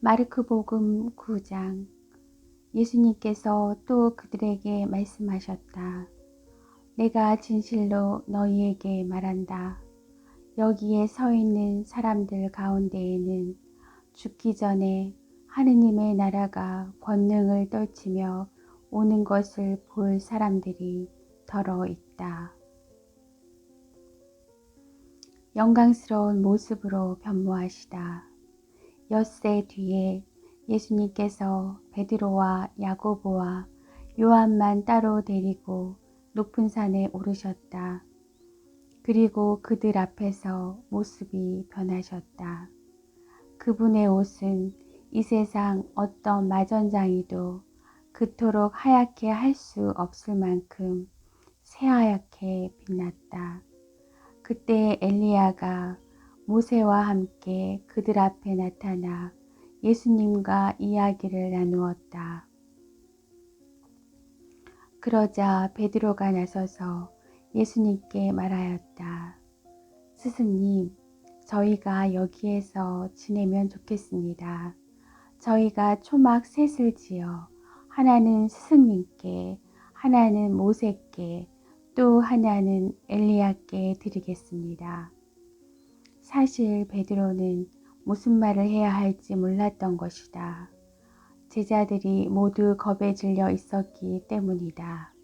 마르크복음 9장. 예수님께서 또 그들에게 말씀하셨다. 내가 진실로 너희에게 말한다. 여기에 서 있는 사람들 가운데에는 죽기 전에 하느님의 나라가 권능을 떨치며 오는 것을 볼 사람들이 더러 있다. 영광스러운 모습으로 변모하시다. 엿새 뒤에 예수님께서 베드로와 야고보와 요한만 따로 데리고 높은 산에 오르셨다. 그리고 그들 앞에서 모습이 변하셨다. 그분의 옷은 이 세상 어떤 마전장이도 그토록 하얗게 할 수 없을 만큼 새하얗게 빛났다. 그때 엘리야가 모세와 함께 그들 앞에 나타나 예수님과 이야기를 나누었다. 그러자 베드로가 나서서 예수님께 말하였다. 스승님, 저희가 여기에서 지내면 좋겠습니다. 저희가 초막 셋을 지어 하나는 스승님께, 하나는 모세께, 또 하나는 엘리야께 드리겠습니다. 사실 베드로는 무슨 말을 해야 할지 몰랐던 것이다. 제자들이 모두 겁에 질려 있었기 때문이다.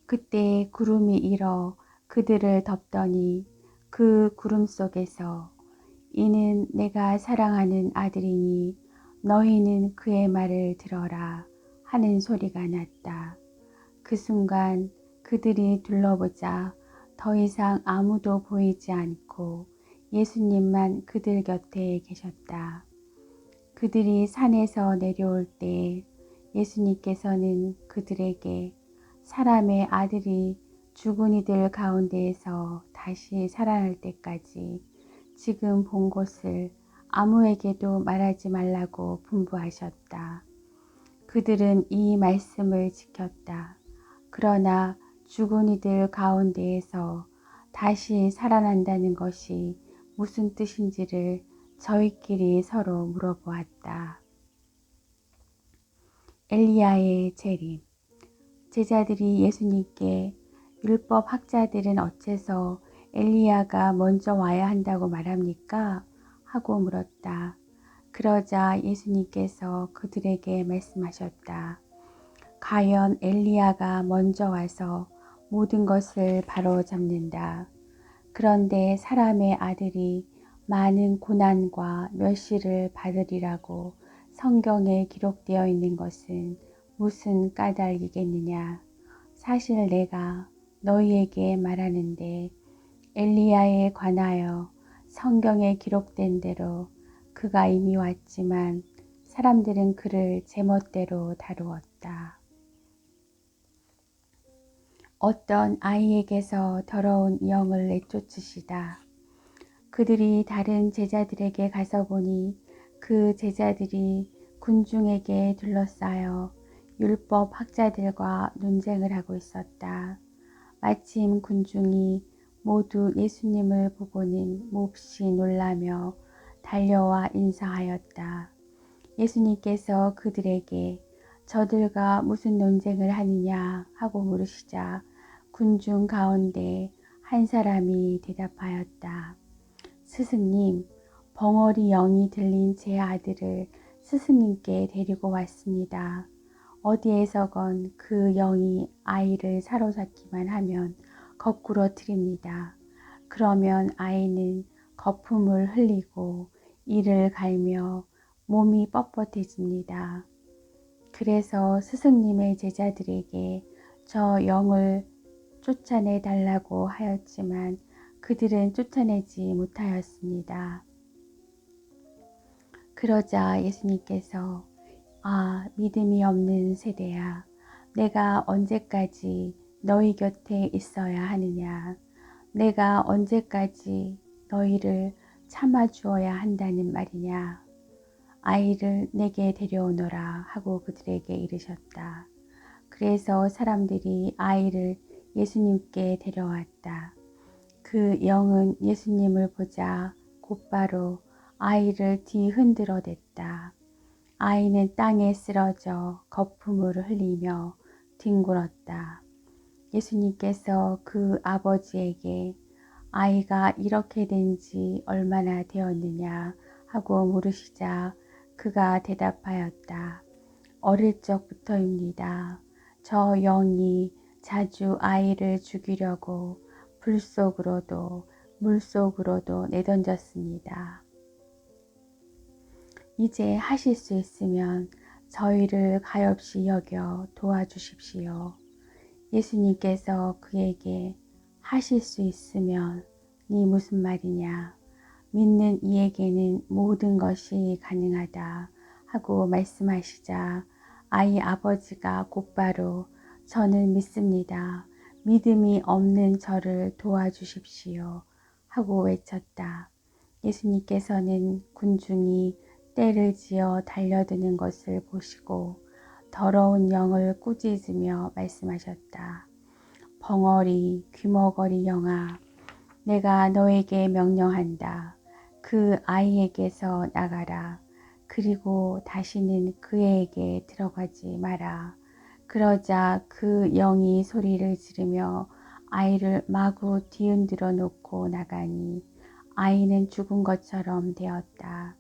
그때 구름이 일어 그들을 덮더니 그 구름 속에서 이는 내가 사랑하는 아들이니 너희는 그의 말을 들어라 하는 소리가 났다. 그 순간 그들이 둘러보자 더 이상 아무도 보이지 않고 예수님만 그들 곁에 계셨다. 그들이 산에서 내려올 때 예수님께서는 그들에게 사람의 아들이 죽은 이들 가운데에서 다시 살아날 때까지 지금 본 것을 아무에게도 말하지 말라고 분부하셨다. 그들은 이 말씀을 지켰다. 그러나 죽은 이들 가운데에서 다시 살아난다는 것이 무슨 뜻인지를 저희끼리 서로 물어보았다. 엘리야의 재림. 제자들이 예수님께 율법 학자들은 어째서 엘리야가 먼저 와야 한다고 말합니까? 하고 물었다. 그러자 예수님께서 그들에게 말씀하셨다. 과연 엘리야가 먼저 와서 모든 것을 바로잡는다. 그런데 사람의 아들이 많은 고난과 멸시를 받으리라고 성경에 기록되어 있는 것은 무슨 까닭이겠느냐. 사실 내가 너희에게 말하는데 엘리야에 관하여 성경에 기록된 대로 그가 이미 왔지만 사람들은 그를 제멋대로 다루었다. 어떤 아이에게서 더러운 영을 내쫓으시다. 그들이 다른 제자들에게 가서 보니 그 제자들이 군중에게 둘러싸여 율법 학자들과 논쟁을 하고 있었다. 마침 군중이 모두 예수님을 보고는 몹시 놀라며 달려와 인사하였다. 예수님께서 그들에게 저들과 무슨 논쟁을 하느냐 하고 물으시자 군중 가운데 한 사람이 대답하였다. 스승님, 벙어리 영이 들린 제 아들을 스승님께 데리고 왔습니다. 어디에서건 그 영이 아이를 사로잡기만 하면 거꾸로 트립니다. 그러면 아이는 거품을 흘리고 이를 갈며 몸이 뻣뻣해집니다. 그래서 스승님의 제자들에게 저 영을 쫓아내 달라고 하였지만 그들은 쫓아내지 못하였습니다. 그러자 예수님께서 믿음이 없는 세대야, 내가 언제까지 너희 곁에 있어야 하느냐? 내가 언제까지 너희를 참아주어야 한다는 말이냐? 아이를 내게 데려오너라 하고 그들에게 이르셨다. 그래서 사람들이 아이를 예수님께 데려왔다. 그 영은 예수님을 보자 곧바로 아이를 뒤흔들어 댔다. 아이는 땅에 쓰러져 거품을 흘리며 뒹굴었다. 예수님께서 그 아버지에게 아이가 이렇게 된 지 얼마나 되었느냐 하고 물으시자 그가 대답하였다. 어릴 적부터입니다. 저 영이 자주 아이를 죽이려고 불 속으로도 물 속으로도 내던졌습니다. 이제 하실 수 있으면 저희를 가엾이 여겨 도와주십시오. 예수님께서 그에게 하실 수 있으면 네 무슨 말이냐? 믿는 이에게는 모든 것이 가능하다 하고 말씀하시자 아이 아버지가 곧바로 저는 믿습니다. 믿음이 없는 저를 도와주십시오 하고 외쳤다. 예수님께서는 군중이 떼를 지어 달려드는 것을 보시고 더러운 영을 꾸짖으며 말씀하셨다. 벙어리 귀머거리 영아, 내가 너에게 명령한다. 그 아이에게서 나가라. 그리고 다시는 그 애에게 들어가지 마라. 그러자 그 영이 소리를 지르며 아이를 마구 뒤흔들어 놓고 나가니 아이는 죽은 것처럼 되었다.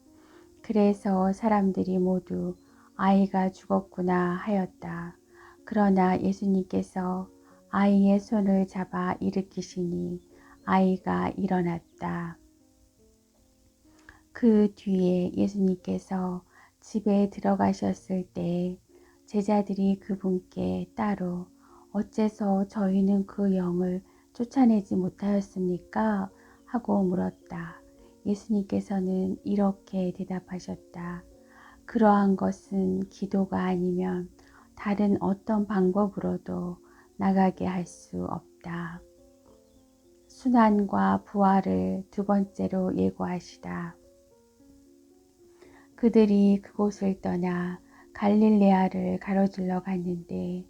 그래서 사람들이 모두 아이가 죽었구나 하였다. 그러나 예수님께서 아이의 손을 잡아 일으키시니 아이가 일어났다. 그 뒤에 예수님께서 집에 들어가셨을 때 제자들이 그분께 따로 어째서 저희는 그 영을 쫓아내지 못하였습니까? 하고 물었다. 예수님께서는 이렇게 대답하셨다. 그러한 것은 기도가 아니면 다른 어떤 방법으로도 나가게 할 수 없다. 순환과 부활을 두 번째로 예고하시다. 그들이 그곳을 떠나 갈릴레아를 가로질러 갔는데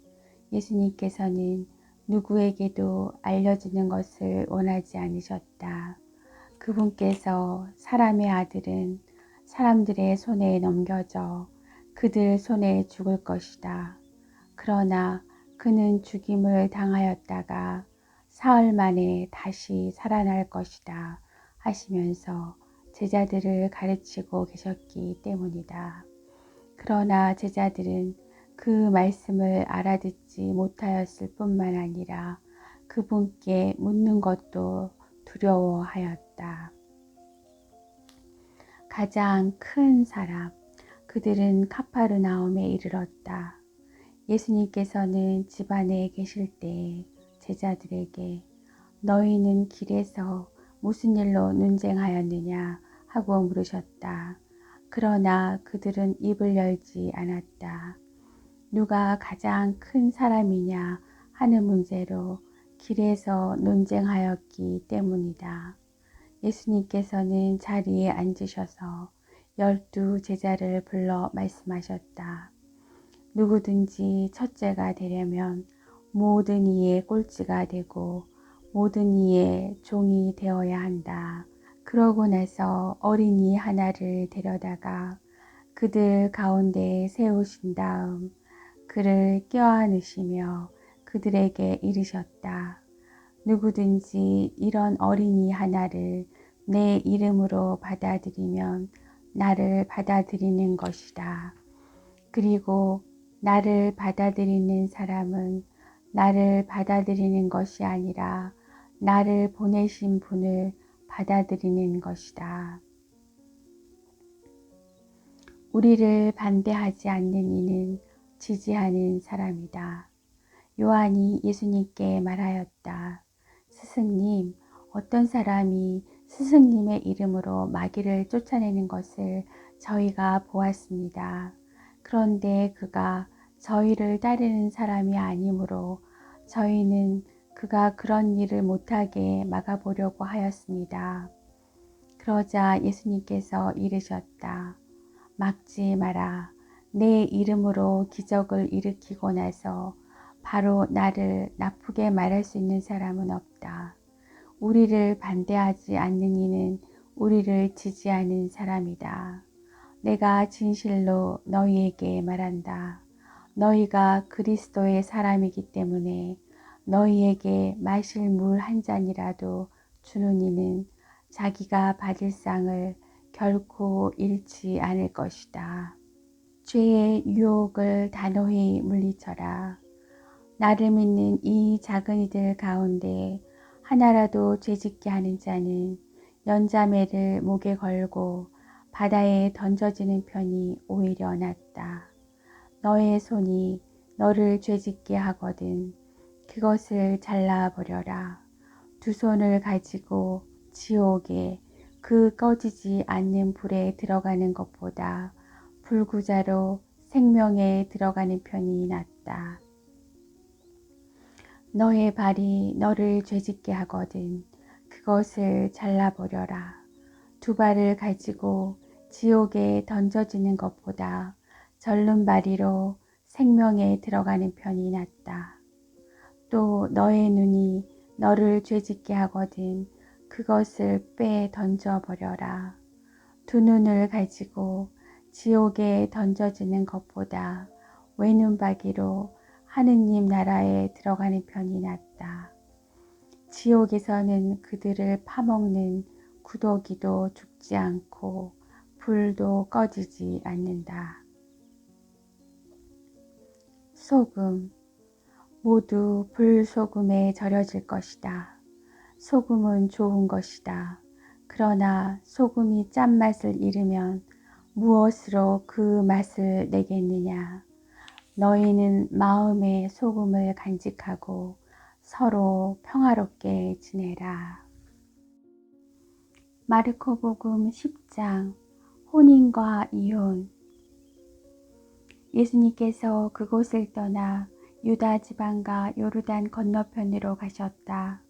예수님께서는 누구에게도 알려지는 것을 원하지 않으셨다. 그분께서 사람의 아들은 사람들의 손에 넘겨져 그들 손에 죽을 것이다. 그러나 그는 죽임을 당하였다가 사흘 만에 다시 살아날 것이다 하시면서 제자들을 가르치고 계셨기 때문이다. 그러나 제자들은 그 말씀을 알아듣지 못하였을 뿐만 아니라 그분께 묻는 것도 두려워하였다. 가장 큰 사람, 그들은 카파르나움에 이르렀다. 예수님께서는 집 안에 계실 때 제자들에게 너희는 길에서 무슨 일로 논쟁하였느냐 하고 물으셨다. 그러나 그들은 입을 열지 않았다. 누가 가장 큰 사람이냐 하는 문제로 길에서 논쟁하였기 때문이다. 예수님께서는 자리에 앉으셔서 12 제자를 불러 말씀하셨다. 누구든지 첫째가 되려면 모든 이의 꼴찌가 되고 모든 이의 종이 되어야 한다. 그러고 나서 어린이 하나를 데려다가 그들 가운데 세우신 다음 그를 껴안으시며 그들에게 이르셨다. 누구든지 이런 어린이 하나를 내 이름으로 받아들이면 나를 받아들이는 것이다. 그리고 나를 받아들이는 사람은 나를 받아들이는 것이 아니라 나를 보내신 분을 받아들이는 것이다. 우리를 반대하지 않는 이는 지지하는 사람이다. 요한이 예수님께 말하였다. 스승님, 어떤 사람이 스승님의 이름으로 마귀를 쫓아내는 것을 저희가 보았습니다. 그런데 그가 저희를 따르는 사람이 아니므로 저희는 그가 그런 일을 못하게 막아보려고 하였습니다. 그러자 예수님께서 이르셨다. 막지 마라. 내 이름으로 기적을 일으키고 나서 바로 나를 나쁘게 말할 수 있는 사람은 없다. 우리를 반대하지 않는 이는 우리를 지지하는 사람이다. 내가 진실로 너희에게 말한다. 너희가 그리스도의 사람이기 때문에 너희에게 마실 물 한 잔이라도 주는 이는 자기가 받을 상을 결코 잃지 않을 것이다. 죄의 유혹을 단호히 물리쳐라. 나를 믿는 이 작은 이들 가운데 하나라도 죄짓게 하는 자는 연자매를 목에 걸고 바다에 던져지는 편이 오히려 낫다. 너의 손이 너를 죄짓게 하거든 그것을 잘라버려라. 두 손을 가지고 지옥에 그 꺼지지 않는 불에 들어가는 것보다 불구자로 생명에 들어가는 편이 낫다. 너의 발이 너를 죄짓게 하거든 그것을 잘라버려라. 두 발을 가지고 지옥에 던져지는 것보다 절름발이로 생명에 들어가는 편이 낫다. 또 너의 눈이 너를 죄짓게 하거든 그것을 빼 던져버려라. 두 눈을 가지고 지옥에 던져지는 것보다 외눈박이로 하느님 나라에 들어가는 편이 낫다. 지옥에서는 그들을 파먹는 구더기도 죽지 않고 불도 꺼지지 않는다. 소금, 모두 불소금에 절여질 것이다. 소금은 좋은 것이다. 그러나 소금이 짠맛을 잃으면 무엇으로 그 맛을 내겠느냐. 너희는 마음에 소금을 간직하고 서로 평화롭게 지내라. 마르코복음 10장 혼인과 이혼. 예수님께서 그곳을 떠나 유다 지방과 요르단 건너편으로 가셨다.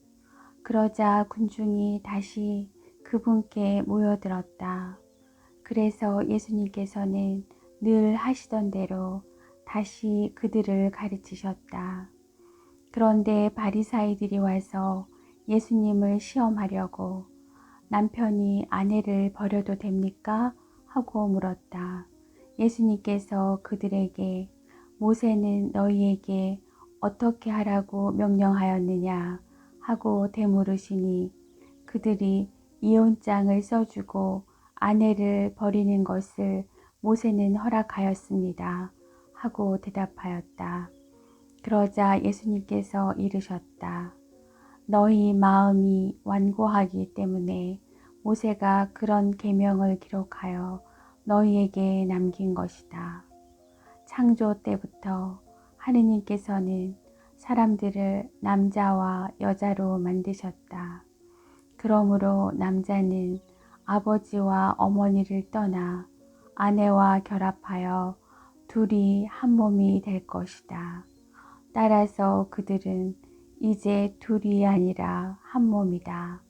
그러자 군중이 다시 그분께 모여들었다. 그래서 예수님께서는 늘 하시던 대로 다시 그들을 가르치셨다. 그런데 바리사이들이 와서 예수님을 시험하려고 남편이 아내를 버려도 됩니까? 하고 물었다. 예수님께서 그들에게 모세는 너희에게 어떻게 하라고 명령하였느냐 하고 되물으시니 그들이 이혼장을 써주고 아내를 버리는 것을 모세는 허락하였습니다 하고 대답하였다. 그러자 예수님께서 이르셨다. 너희 마음이 완고하기 때문에 모세가 그런 계명을 기록하여 너희에게 남긴 것이다. 창조 때부터 하느님께서는 사람들을 남자와 여자로 만드셨다. 그러므로 남자는 아버지와 어머니를 떠나 아내와 결합하여 둘이 한 몸이 될 것이다. 따라서 그들은 이제 둘이 아니라 한 몸이다.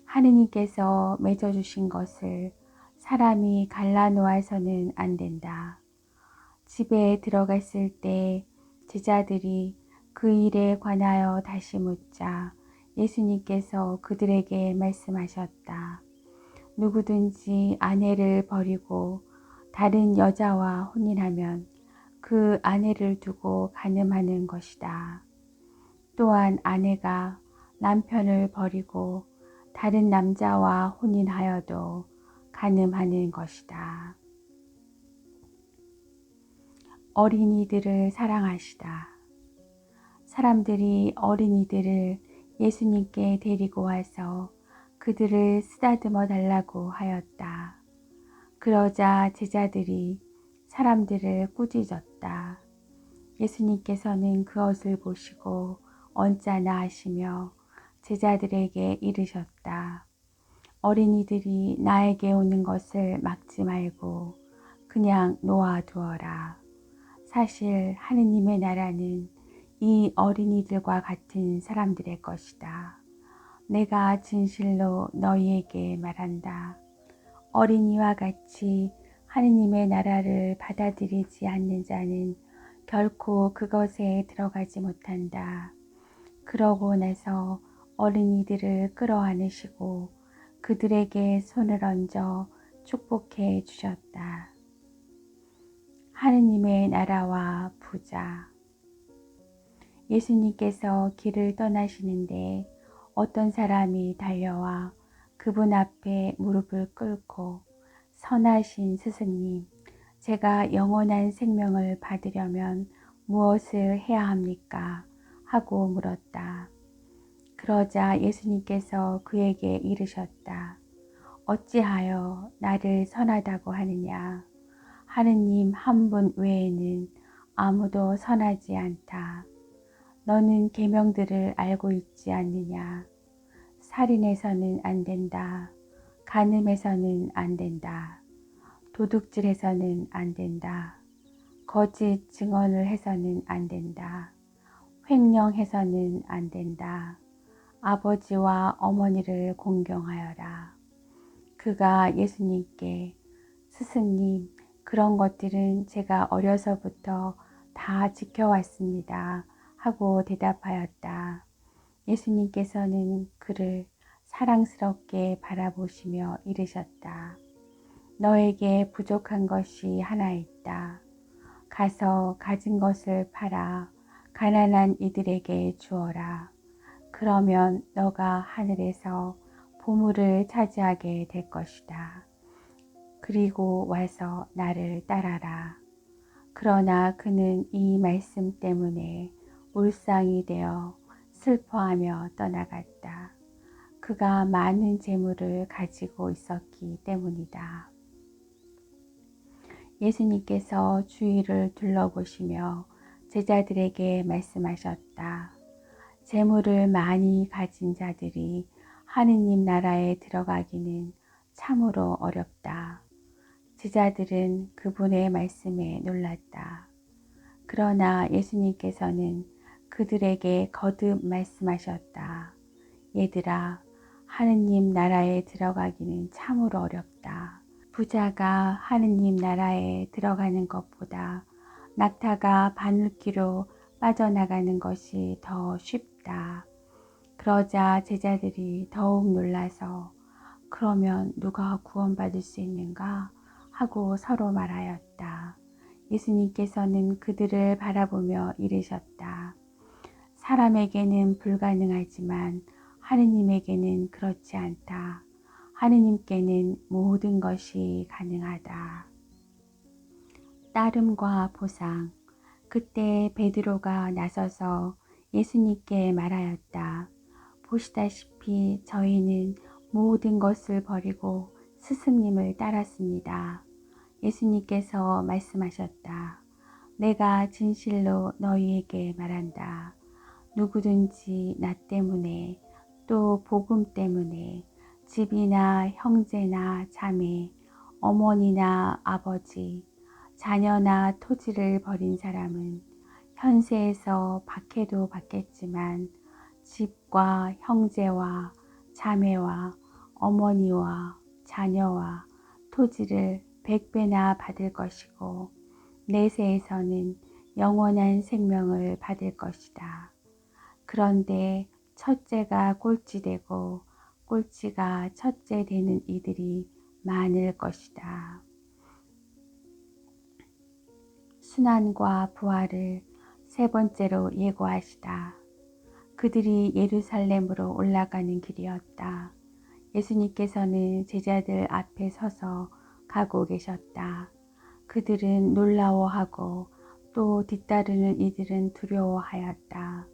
하느님께서 맺어주신 것을 사람이 갈라놓아서는 안 된다. 집에 들어갔을 때 제자들이 그 일에 관하여 다시 묻자 예수님께서 그들에게 말씀하셨다. 누구든지 아내를 버리고 다른 여자와 혼인하면 그 아내를 두고 간음하는 것이다. 또한 아내가 남편을 버리고 다른 남자와 혼인하여도 간음하는 것이다. 어린이들을 사랑하시다. 사람들이 어린이들을 예수님께 데리고 와서 그들을 쓰다듬어 달라고 하였다. 그러자 제자들이 사람들을 꾸짖었다. 예수님께서는 그것을 보시고 언짢아 하시며 제자들에게 이르셨다. 어린이들이 나에게 오는 것을 막지 말고 그냥 놓아두어라. 사실 하느님의 나라는 이 어린이들과 같은 사람들의 것이다. 내가 진실로 너희에게 말한다. 어린이와 같이 하느님의 나라를 받아들이지 않는 자는 결코 그것에 들어가지 못한다. 그러고 나서 어린이들을 끌어안으시고 그들에게 손을 얹어 축복해 주셨다. 하느님의 나라와 부자. 예수님께서 길을 떠나시는데 어떤 사람이 달려와 그분 앞에 무릎을 꿇고 선하신 스승님, 제가 영원한 생명을 받으려면 무엇을 해야 합니까? 하고 물었다. 그러자 예수님께서 그에게 이르셨다. 어찌하여 나를 선하다고 하느냐? 하느님 한 분 외에는 아무도 선하지 않다. 너는 계명들을 알고 있지 않느냐? 살인해서는 안 된다. 간음해서는 안 된다. 도둑질해서는 안 된다. 거짓 증언을 해서는 안 된다. 횡령해서는 안 된다. 아버지와 어머니를 공경하여라. 그가 예수님께 스승님, 그런 것들은 제가 어려서부터 다 지켜왔습니다. 하고 대답하였다. 예수님께서는 그를 사랑스럽게 바라보시며 이르셨다. 너에게 부족한 것이 하나 있다. 가서 가진 것을 팔아 가난한 이들에게 주어라. 그러면 너가 하늘에서 보물을 차지하게 될 것이다. 그리고 와서 나를 따라라. 그러나 그는 이 말씀 때문에 울상이 되어 슬퍼하며 떠나갔다. 그가 많은 재물을 가지고 있었기 때문이다. 예수님께서 주위를 둘러보시며 제자들에게 말씀하셨다. 재물을 많이 가진 자들이 하느님 나라에 들어가기는 참으로 어렵다. 제자들은 그분의 말씀에 놀랐다. 그러나 예수님께서는 그들에게 거듭 말씀하셨다. 얘들아, 하느님 나라에 들어가기는 참으로 어렵다. 부자가 하느님 나라에 들어가는 것보다 낙타가 바늘귀로 빠져나가는 것이 더 쉽다. 그러자 제자들이 더욱 놀라서 그러면 누가 구원받을 수 있는가 하고 서로 말하였다. 예수님께서는 그들을 바라보며 이르셨다. 사람에게는 불가능하지만 하느님에게는 그렇지 않다. 하느님께는 모든 것이 가능하다. 따름과 보상. 그때 베드로가 나서서 예수님께 말하였다. 보시다시피 저희는 모든 것을 버리고 스승님을 따랐습니다. 예수님께서 말씀하셨다. 내가 진실로 너희에게 말한다. 누구든지 나 때문에 또 복음 때문에 집이나 형제나 자매, 어머니나 아버지, 자녀나 토지를 버린 사람은 현세에서 박해도 받겠지만 집과 형제와 자매와 어머니와 자녀와 토지를 100배나 받을 것이고 내세에서는 영원한 생명을 받을 것이다. 그런데 첫째가 꼴찌되고 꼴찌가 첫째 되는 이들이 많을 것이다. 순환과 부활을 세 번째로 예고하시다. 그들이 예루살렘으로 올라가는 길이었다. 예수님께서는 제자들 앞에 서서 가고 계셨다. 그들은 놀라워하고 또 뒤따르는 이들은 두려워하였다.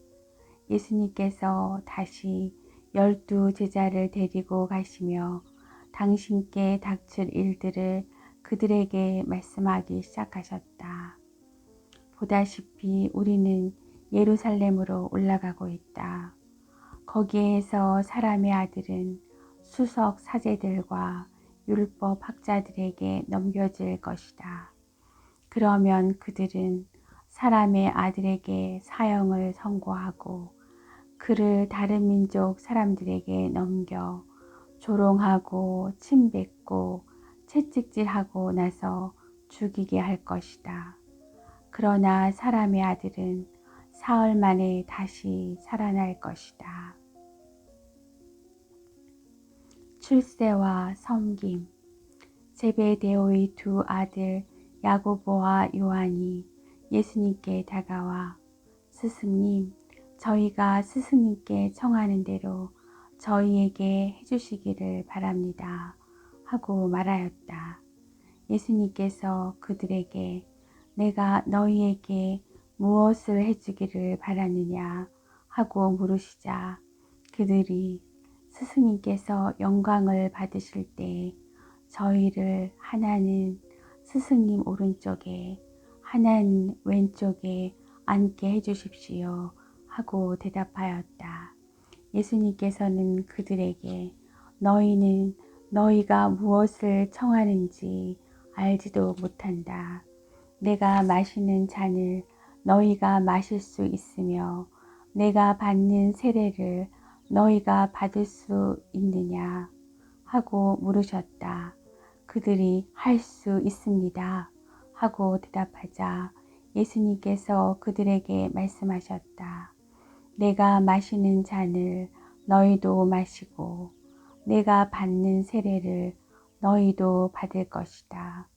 예수님께서 다시 12 제자를 데리고 가시며 당신께 닥칠 일들을 그들에게 말씀하기 시작하셨다. 보다시피 우리는 예루살렘으로 올라가고 있다. 거기에서 사람의 아들은 수석 사제들과 율법 학자들에게 넘겨질 것이다. 그러면 그들은 사람의 아들에게 사형을 선고하고 그를 다른 민족 사람들에게 넘겨 조롱하고 침뱉고 채찍질하고 나서 죽이게 할 것이다. 그러나 사람의 아들은 사흘 만에 다시 살아날 것이다. 출세와 섬김. 제베데오의 두 아들 야고보와 요한이 예수님께 다가와 스승님, 저희가 스승님께 청하는 대로 저희에게 해주시기를 바랍니다 하고 말하였다. 예수님께서 그들에게 내가 너희에게 무엇을 해주기를 바라느냐 하고 물으시자 그들이 스승님께서 영광을 받으실 때 저희를 하나는 스승님 오른쪽에 하나는 왼쪽에 앉게 해주십시오 하고 대답하였다. 예수님께서는 그들에게 너희는 너희가 무엇을 청하는지 알지도 못한다. 내가 마시는 잔을 너희가 마실 수 있으며 내가 받는 세례를 너희가 받을 수 있느냐 하고 물으셨다. 그들이 할 수 있습니다 하고 대답하자 예수님께서 그들에게 말씀하셨다. 내가 마시는 잔을 너희도 마시고 내가 받는 세례를 너희도 받을 것이다.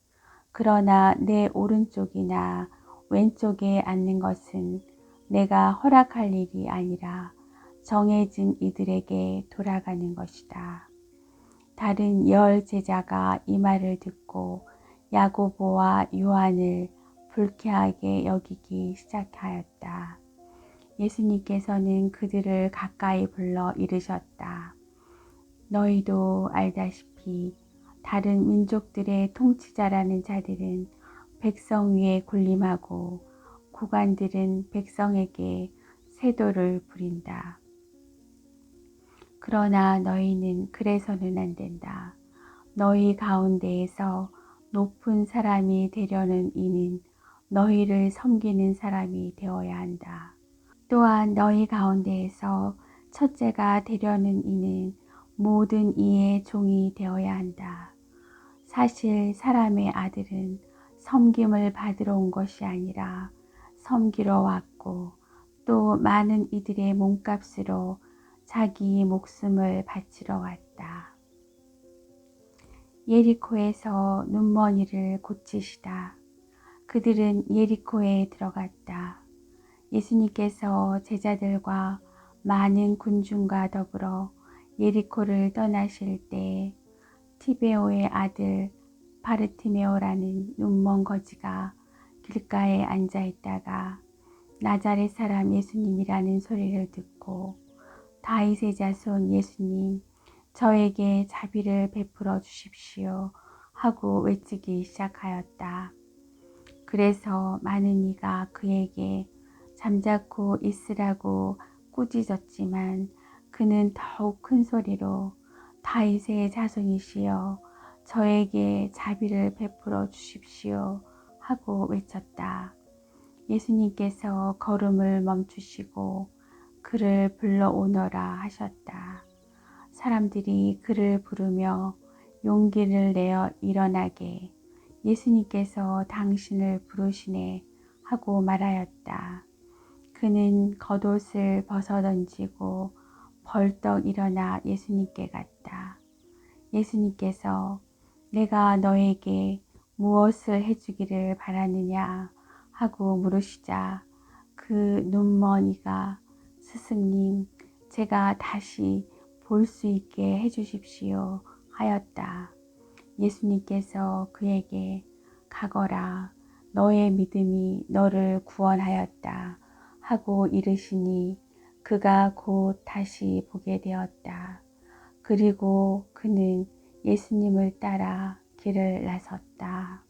그러나 내 오른쪽이나 왼쪽에 앉는 것은 내가 허락할 일이 아니라 정해진 이들에게 돌아가는 것이다. 다른 열 제자가 이 말을 듣고 야고보와 요한을 불쾌하게 여기기 시작하였다. 예수님께서는 그들을 가까이 불러 이르셨다. 너희도 알다시피 다른 민족들의 통치자라는 자들은 백성 위에 군림하고 구관들은 백성에게 세도를 부린다. 그러나 너희는 그래서는 안 된다. 너희 가운데에서 높은 사람이 되려는 이는 너희를 섬기는 사람이 되어야 한다. 또한 너희 가운데에서 첫째가 되려는 이는 모든 이의 종이 되어야 한다. 사실 사람의 아들은 섬김을 받으러 온 것이 아니라 섬기러 왔고 또 많은 이들의 몸값으로 자기 목숨을 바치러 왔다. 예리코에서 눈머니를 고치시다. 그들은 예리코에 들어갔다. 예수님께서 제자들과 많은 군중과 더불어 예리코를 떠나실 때 티베오의 아들 바르티메오라는 눈먼 거지가 길가에 앉아 있다가 나자렛 사람 예수님이라는 소리를 듣고 다윗의 자손 예수님, 저에게 자비를 베풀어 주십시오 하고 외치기 시작하였다. 그래서 많은 이가 그에게 잠자코 있으라고 꾸짖었지만 그는 더욱 큰 소리로 다윗의 자손이시여 저에게 자비를 베풀어 주십시오 하고 외쳤다. 예수님께서 걸음을 멈추시고 그를 불러오너라 하셨다. 사람들이 그를 부르며 용기를 내어 일어나게 예수님께서 당신을 부르시네 하고 말하였다. 그는 겉옷을 벗어던지고 벌떡 일어나 예수님께 갔다. 예수님께서 내가 너에게 무엇을 해주기를 바라느냐 하고 물으시자 그 눈머니가 스승님, 제가 다시 볼 수 있게 해주십시오 하였다. 예수님께서 그에게 가거라, 너의 믿음이 너를 구원하였다 하고 이르시니 그가 곧 다시 보게 되었다. 그리고 그는 예수님을 따라 길을 나섰다.